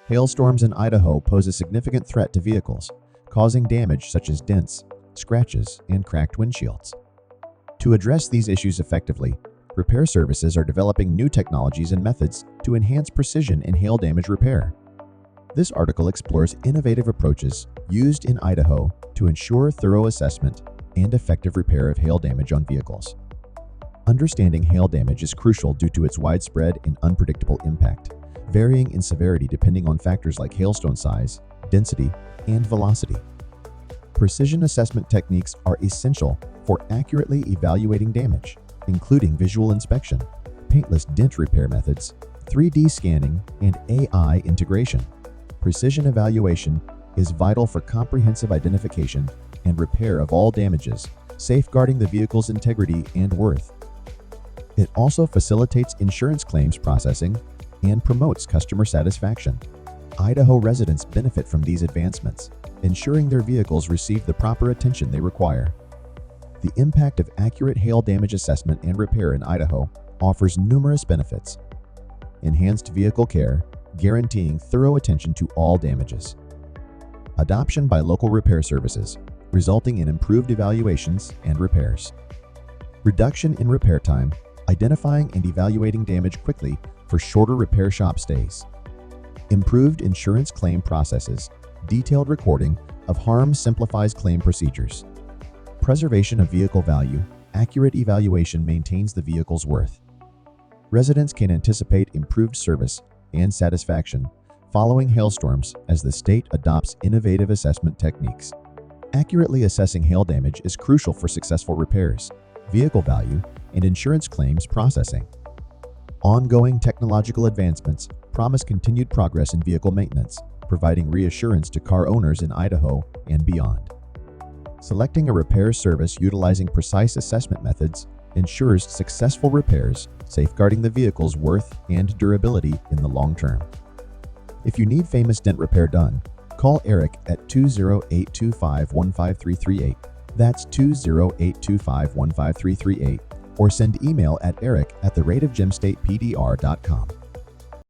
Hailstorms in Idaho pose a significant threat to vehicles, causing damage such as dents, scratches, and cracked windshields. To address these issues effectively, repair services are developing new technologies and methods to enhance precision in hail damage repair. This article explores innovative approaches used in Idaho to ensure thorough assessment and effective repair of hail damage on vehicles. Understanding hail damage is crucial due to its widespread and unpredictable impact, varying in severity depending on factors like hailstone size, density, and velocity. Precision assessment techniques are essential for accurately evaluating damage, including visual inspection, paintless dent repair methods, 3D scanning, and AI integration. Precision evaluation is vital for comprehensive identification and repair of all damages, safeguarding the vehicle's integrity and worth. It also facilitates insurance claims processing and promotes customer satisfaction. Idaho residents benefit from these advancements, ensuring their vehicles receive the proper attention they require. The impact of accurate hail damage assessment and repair in Idaho offers numerous benefits. Enhanced vehicle care, guaranteeing thorough attention to all damages. Adoption by local repair services, resulting in improved evaluations and repairs. Reduction in repair time, identifying and evaluating damage quickly for shorter repair shop stays. Improved insurance claim processes, detailed recording of harm simplifies claim procedures. Preservation of vehicle value, accurate evaluation maintains the vehicle's worth. Residents can anticipate improved service and satisfaction following hailstorms as the state adopts innovative assessment techniques. Accurately assessing hail damage is crucial for successful repairs, vehicle value, and insurance claims processing. Ongoing technological advancements promise continued progress in vehicle maintenance, providing reassurance to car owners in Idaho and beyond. Selecting a repair service utilizing precise assessment methods ensures successful repairs, safeguarding the vehicle's worth and durability in the long term. If you need famous dent repair done, call Eric at 20825-15338. That's 20825-15338, or send email at eric@therateofgemstatepdr.com.